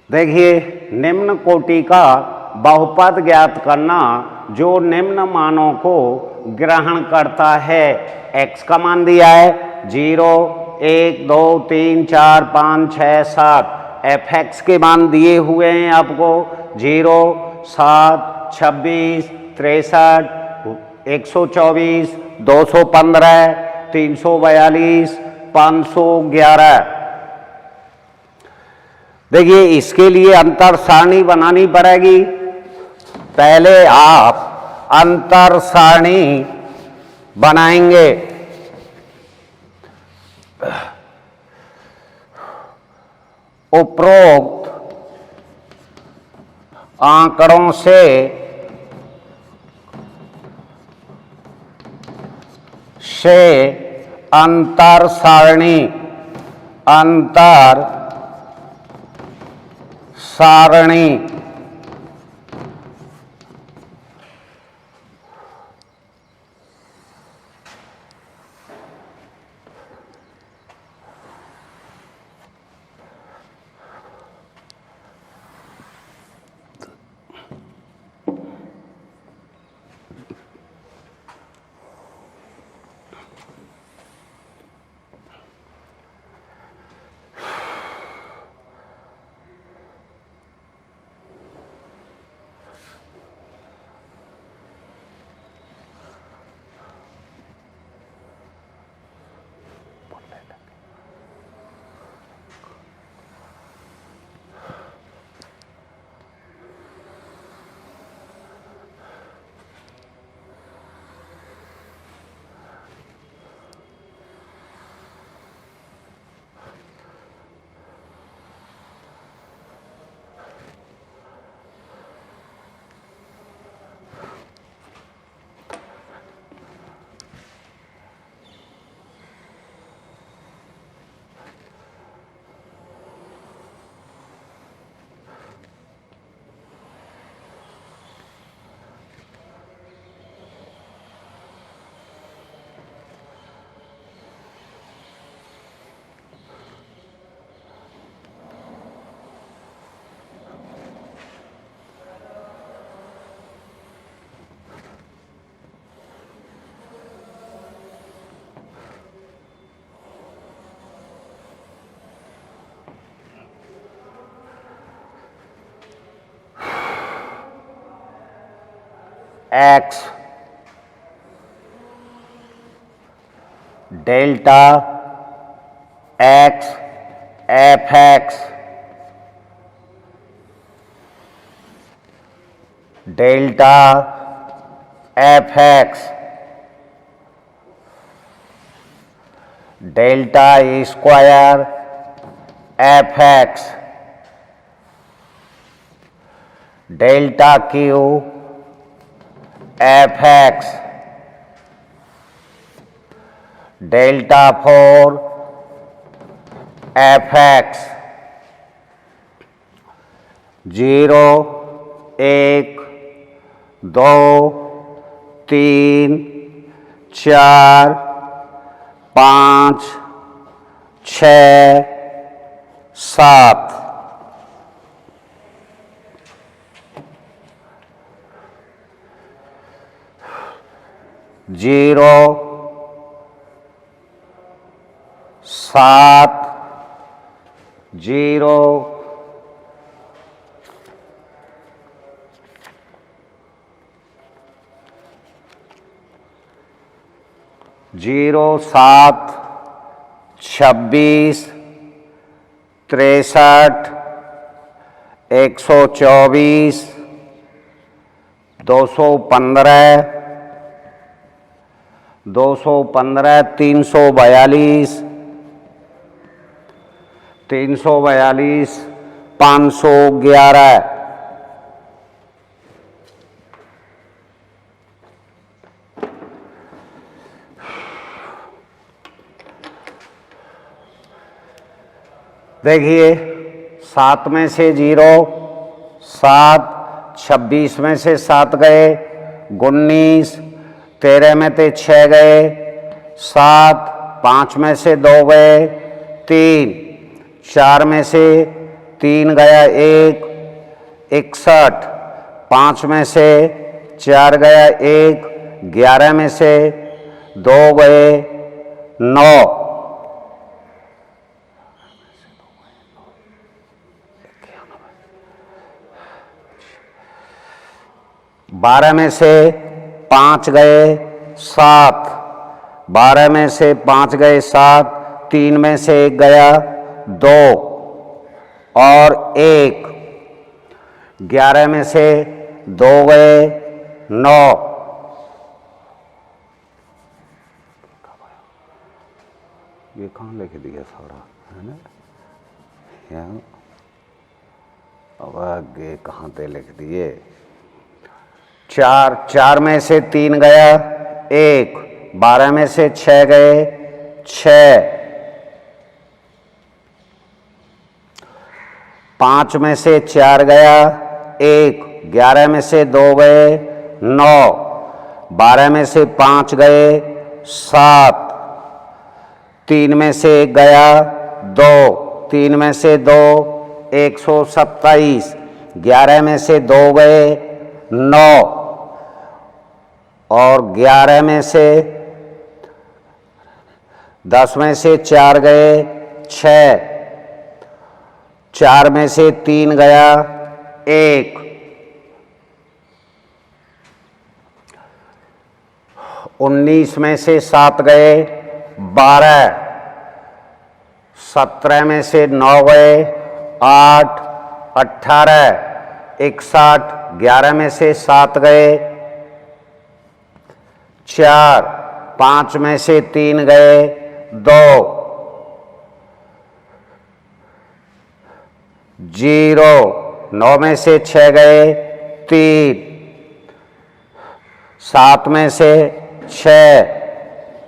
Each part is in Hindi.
देखिए, निम्न कोटि का बहुपद ज्ञात करना जो निम्न मानों को ग्रहण करता है। x का मान दिया है 0, 1, 2, 3, 4, 5, 6, 7। fx के मान दिए हुए हैं आपको 0, 7, 26, 63, 124, 215, 342, 511। देखिए, इसके लिए अंतर सारणी बनानी पड़ेगी। पहले आप अंतर सारणी बनाएंगे। उपरोक्त आंकड़ों से अंतर सारणी x delta x fx delta fx delta square fx delta Q fx delta 4 fx 0, 1, 2, 3, 4, 5, 6, 7। Zero, 7, 0, 0, 7, 26, 63, 124, 215, 342, 511। देखिए, 7 में से 0, 7, 26 में से 7 गए, 19, 13 में से 6 गए, 7, 5 में से 2 गए, 3, 4 में से 3 गया 1, 61, 5 में से 4 गया 1, 11 में से 2 गए 9, 12 में से 5 गए 7, 12 में से 5 गए 7, 3 में से 1 गया 2 और 1, 11 में से 2 गए 9, ये कहाँ लिख दिया सारा, है ना? यहाँ अब आगे कहाँ पे लिख दिए? 4, 4 में से 3 गया 1, 12 में से 6 गए 6, 5 में से 4 गया 1, 11 में से 2 गए 9, 12 में से 5 गए 7, 3 में से 1 गया 2, 3 में से 2 127, 11 में से 2 गए 9 और 11 में से 10 में से 4 गए 6, 4 में से 3 गया 1, 19 में से 7 गए 12, 17 में से 9 गए 8, 18, 61, 11 में से 7 गए 4, 5 में से 3 गए 2, 0, 9 में से 6 गए 3, 7 में से 6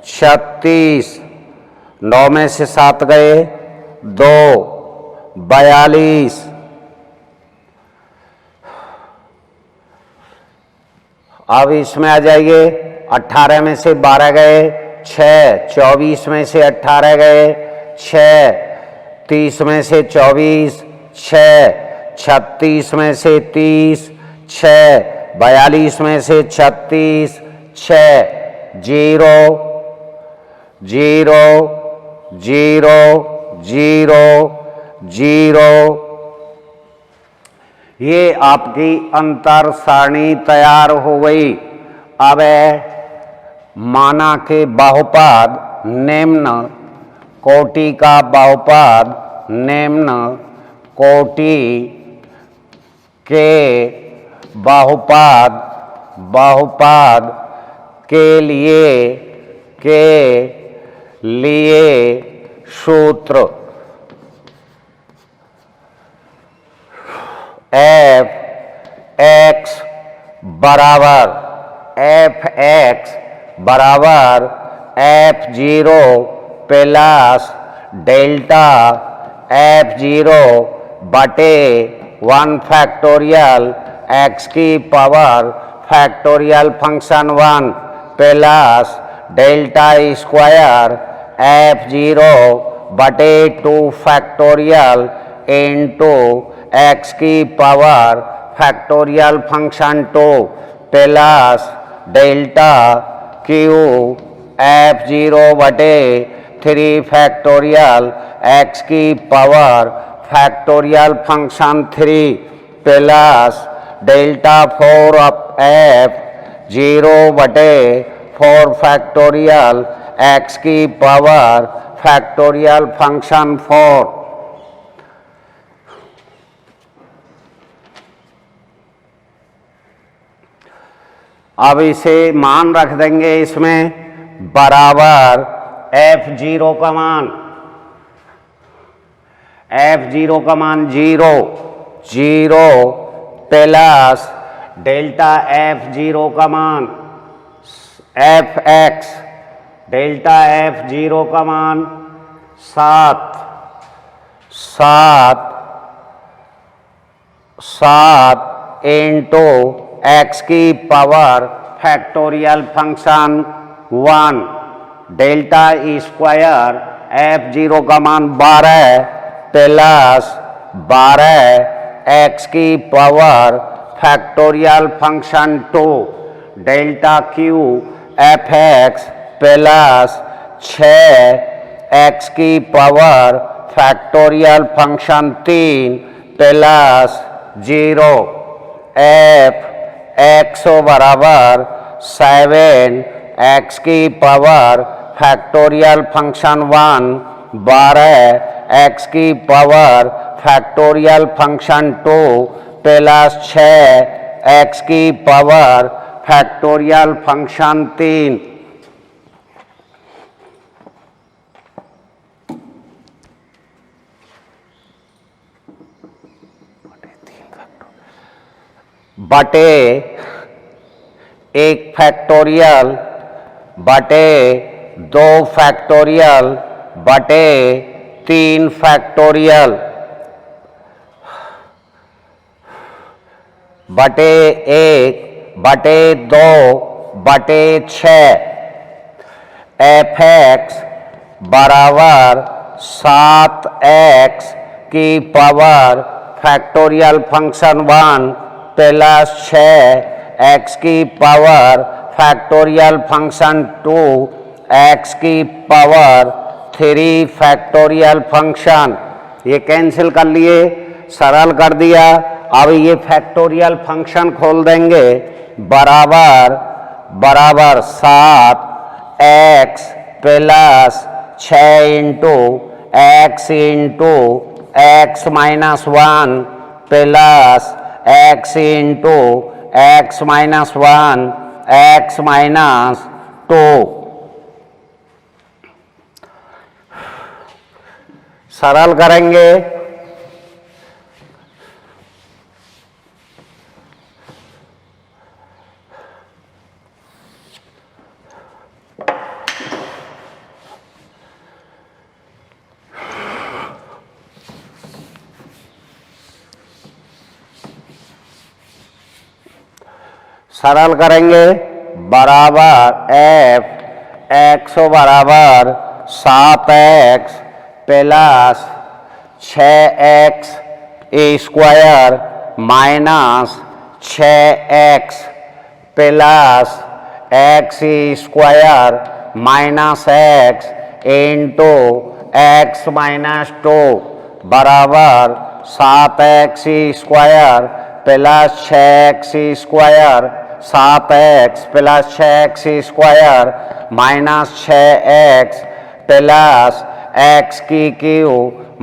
36, 9 में से 7 गए 2, 42, अब इसमें आ जाइए 18 में से 12 गए 6, 24 में से 18 गए 6, 30 में से 24 6, 36 में से 30 6, 42 में से 36 6, 0 0 0 0 0। ये आपकी अंतर सारणी तैयार हो गई। अब माना के बहुपद निम्न कोटि का बहुपद निम्न कोटि के बहुपद के लिए सूत्र f(x) बराबर f0 प्लस डेल्टा f0 बटे 1 फैक्टोरियल x की power factorial function 1 plus delta square f0 बटे 2 फैक्टोरियल इंटू x की power factorial function 2 plus delta Q f0 बटे 3 फैक्टोरियल x की power factorial function 3 plus delta 4 f0 बटे 4 फैक्टोरियल x की पावर फैक्टोरियल फंक्शन 4। अब इसे मान रख देंगे इसमें बराबर f0 का मान 0 0 प्लस डेल्टा f0 का मान fx डेल्टा f0 का मान 7 इंटू x की power factorial function 1 delta square f0 का मान 12 प्लस 12 एक्स की power factorial function 2 delta cube f x plus 6 x की power factorial function 3 plus 0 f x बराबर 7 एक्स की पावर फैक्टोरियल फंक्शन 1 12 एक्स की power factorial function 2 plus 6 x की पावर फैक्टोरियल फंक्शन 3। बटे 1 फैक्टोरियल बटे 2 फैक्टोरियल बटे 3 फैक्टोरियल बटे 1 बटे 2 बटे 6 एफ एक्स बराबर 7 एक्स की power factorial function 1 plus 6 x की पावर फैक्टोरियल फंक्शन 2 एक्स की पावर 3 फैक्टोरियल फंक्शन। ये कैंसिल कर लिए, सरल कर दिया। अब ये फैक्टोरियल फंक्शन खोल देंगे, बराबर बराबर 7 x plus 6 into x minus 1 plus x into x minus 1 x minus 2। सरल करेंगे, सरल करेंगे, बराबर एफ एक्स बराबर 7 x plus 6 x square minus 6 x plus x square minus x into x minus 2 बराबर 7 x square plus 6 x square 7 x plus 6 x square minus 6 x plus x की cube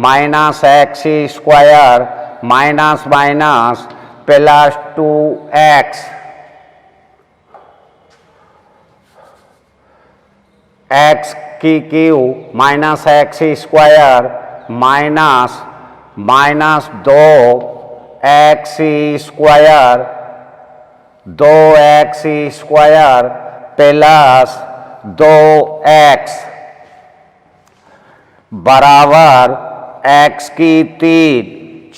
minus x square minus minus plus 2 x x की cube minus x square minus minus 2 x square 2 x square plus 2 x बराबर एक्स की 3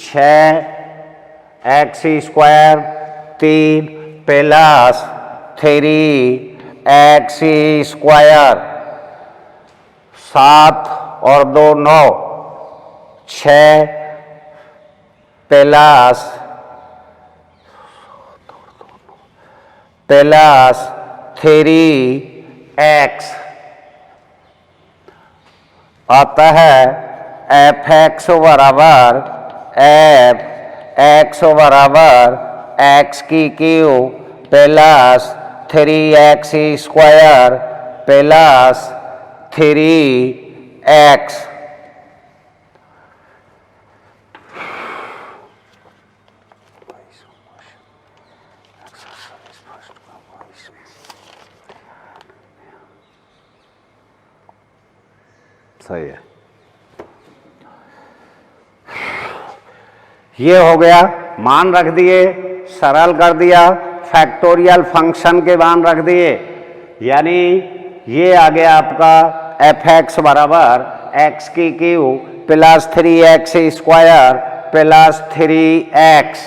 6 x square 3 plus 3 x square 7 और 2 9 6 प्लस 3 एक्स। अतः एफ एक्स बराबर एक्स की Q plus 3 x square plus 3 x. सही है, ये हो गया, मान रख दिए, सरल कर दिया, फैक्टोरियल फंक्शन के मान रख दिए, यानी ये आ गया आपका एफ एक्स बराबर एक्स की Q plus 3 x square plus 3 x.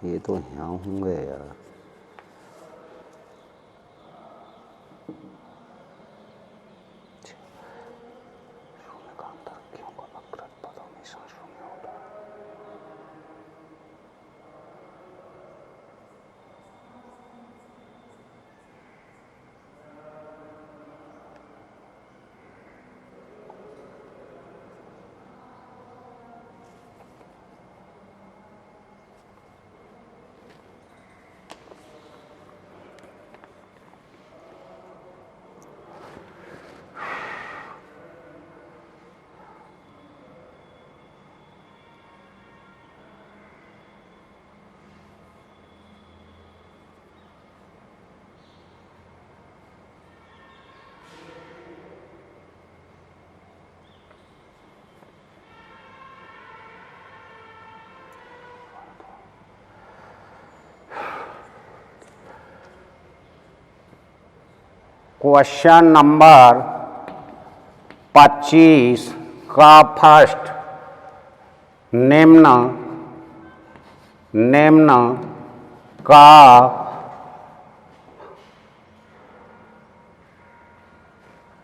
ये तो यहाँ होंगे यार। क्वेश्चन नंबर 25 का फर्स्ट, निम्न का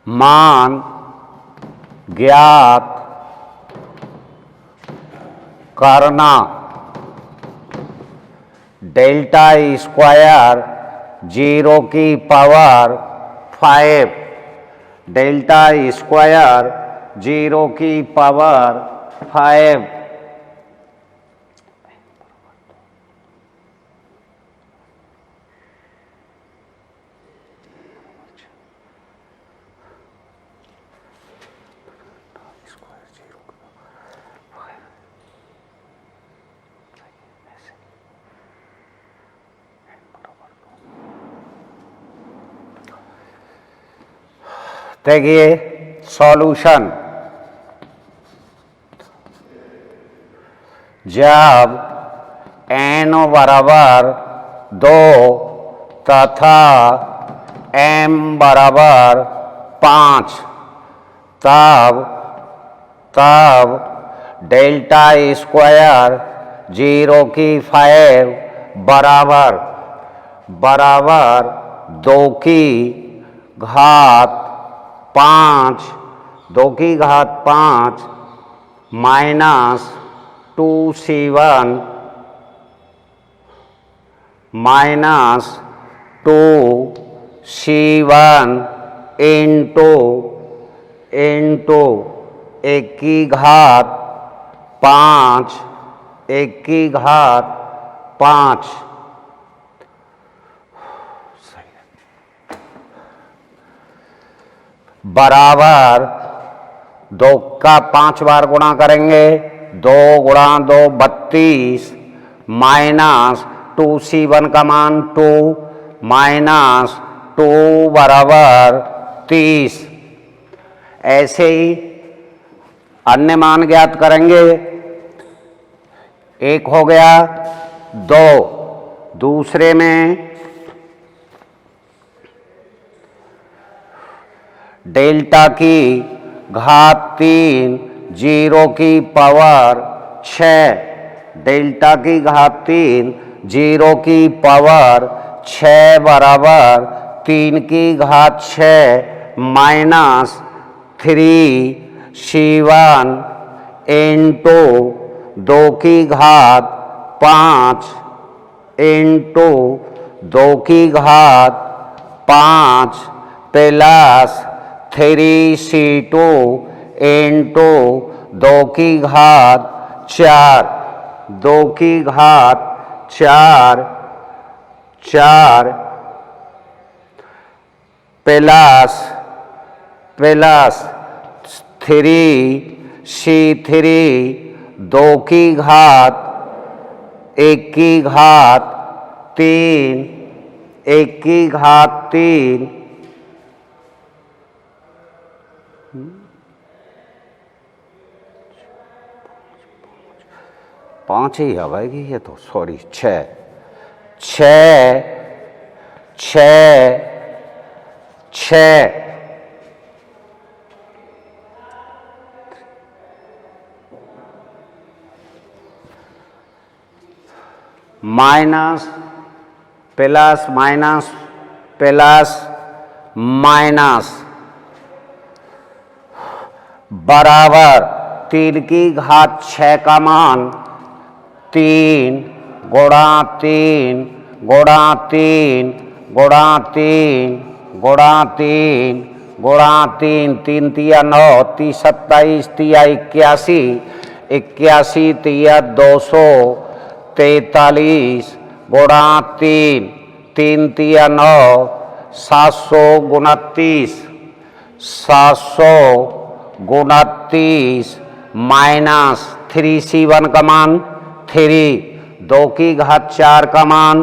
मान ज्ञात करना। डेल्टा स्क्वायर 0 की पावर 5, डेल्टा स्क्वायर 0 की पावर 5 देखिए सॉल्यूशन। जब n बराबर 2 तथा m बराबर 5 तब डेल्टा स्क्वायर 0 की 5 बराबर 2 की घात 5 माइनस 2c1 इंटू 1 की घात 5 बराबर 2 का 5 बार गुणा करेंगे, 2 गुणा 2 32 माइनस 2C1 का मान 2 माइनस 2 बराबर 30। ऐसे ही अन्य मान ज्ञात करेंगे। एक हो गया 2, दूसरे में डेल्टा की घात 3 0 की पावर 6, डेल्टा की घात 3 0 की पावर 6 बराबर 3 की घात 6 माइनस 3C1 इंटू 2 की घात 5 इंटू 2 की घात 5 प्लस 3C2 इंटू 2 की घात 4, 2 की घात 4 प्लस 3C3 2 की घात 1 की घात 3 1 की घात 3 5 ही आएगी ये तो, sorry 6 minus plus minus plus minus बराबर 3 की घात 6 का मान 3 गुणा 3 गुणा 3 गुणा 3 गुणा 3 गुणा 3, 3 तिया 9, 30 27 तिया 81, 81 तिया 243 गुणा 3, 3 तिया 9, 729, 729 माइनस 3C1 का मान 3, 2 की घात 4 का मान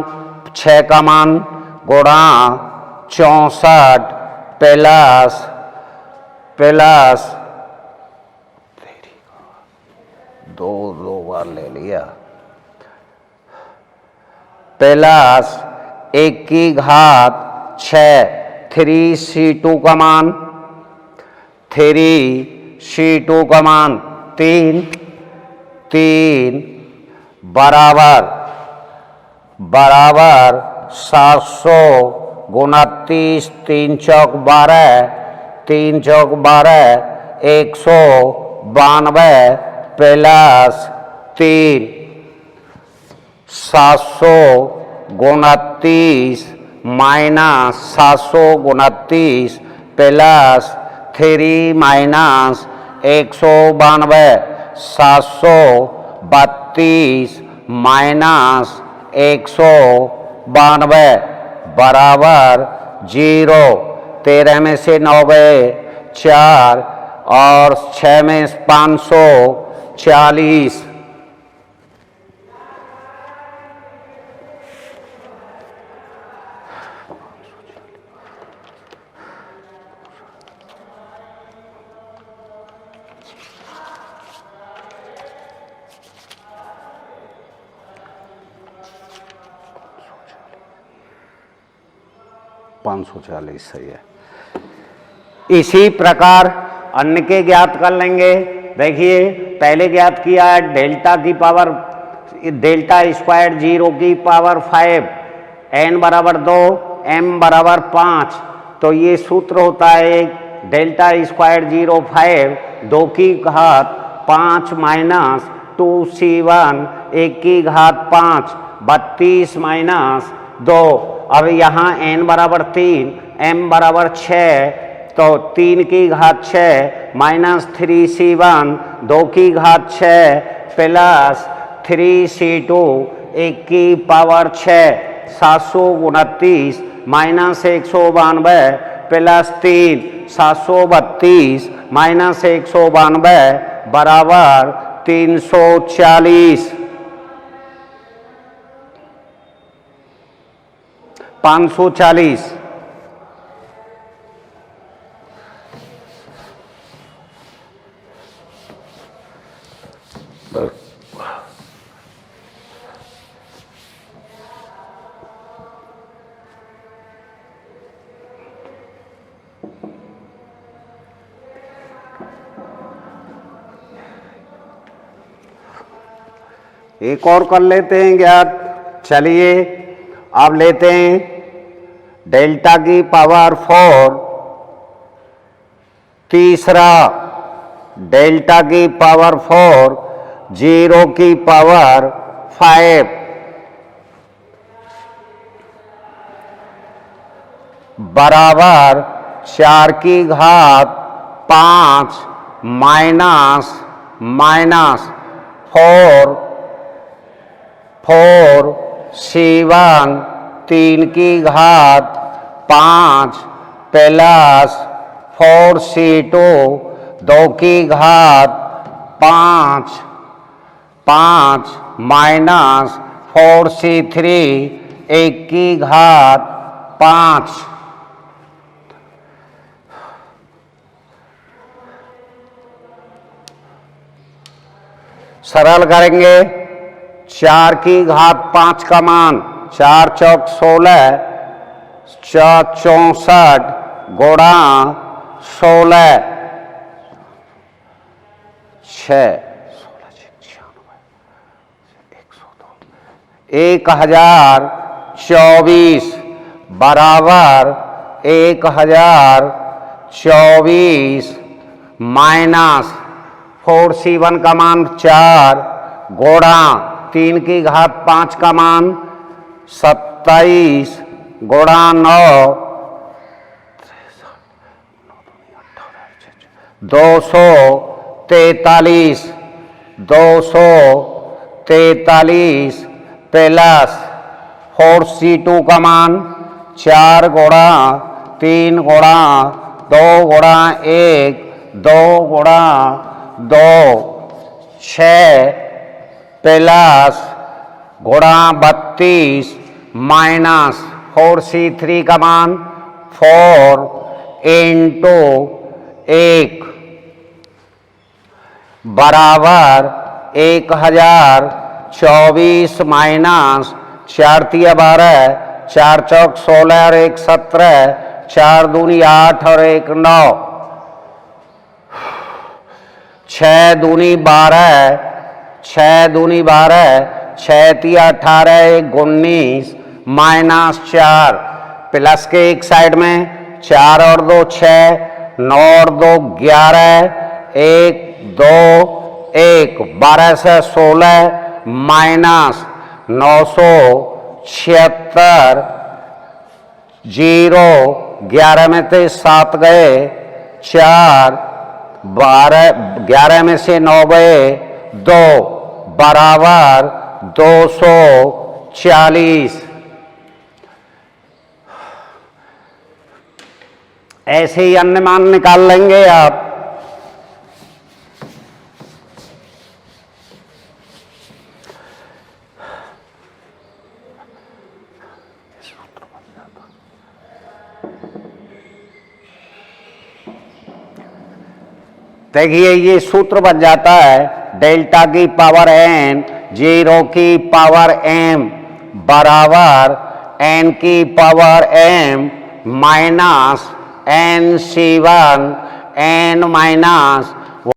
6 का मान गुणा 64 प्लस 2 बार ले लिया प्लस 1 की घात 6, 3C2 का मान 3C2 का मान 3 बराबर 729 3 चौक 12 3 चौक 12 192 plus 3 729 minus 729 plus 3 minus 192 732 minus 192 बराबर 0। 13 में से 9 गए 4 और 6 में 540 540 सही है। इसी प्रकार अन्य के ज्ञात कर लेंगे। देखिए पहले ज्ञात किया है डेल्टा की पावर डेल्टा स्क्वायर 0 की पावर 5, n बराबर 2 m बराबर 5, तो ये सूत्र होता है डेल्टा स्क्वायर 0 5 2 की घात 5 माइनस 2C1 1 की घात 5 32 माइनस 2। अब यहाँ n बराबर 3 m बराबर 6, तो 3 की घात 6 माइनस 3C1 2 की घात 6 प्लस 3C2 1 की पावर 6 729 माइनस 192 प्लस 3 732 माइनस 192 बराबर 340। 540। एक और कर लेते हैं ज्ञात। चलिए अब लेते हैं डेल्टा की पावर 4, तीसरा डेल्टा की पावर 4 0 की पावर 5 बराबर 4 की घात 5 माइनस 4 C1 3 की घात 5 प्लस 4 C2 2 की घात 5 माइनस 4 C3 1 की घात 5। सरल करेंगे। 4 की घात 5 का मान 4 चौक 16 64 गुणा 16 1024 बराबर 1024 माइनस 4 C1 का मान 4 गुणा 3 की घात 5 का मान 27 गुणा 9 243 प्लस 4 C2 का मान 4 गुणा 3 गुणा 2 गुणा 1 2 गुणा 2 6 प्लस गुणा 32 माइनस 4 C3 का मान 4 इंटू 1 बराबर 1024 माइनस 4 तिया 12 4 चौक 16 और 1 17 4 दूनी 8 और 1 9 6 दूनी 12 6 तिया 18 1 19 माइनस 4 प्लस के एक साइड में 4 और 2 6 9 और 2 11 1 2 1 12 से 16 माइनस 976 0 11 में से 7 गए 4 12 11 में से 9 गए 2 बराबर 240। ऐसे ही अन्य मान निकाल लेंगे आप। देखिए ये सूत्र बन जाता है डेल्टा की पावर n 0 की पावर m बराबर n की power m minus n C1 n minus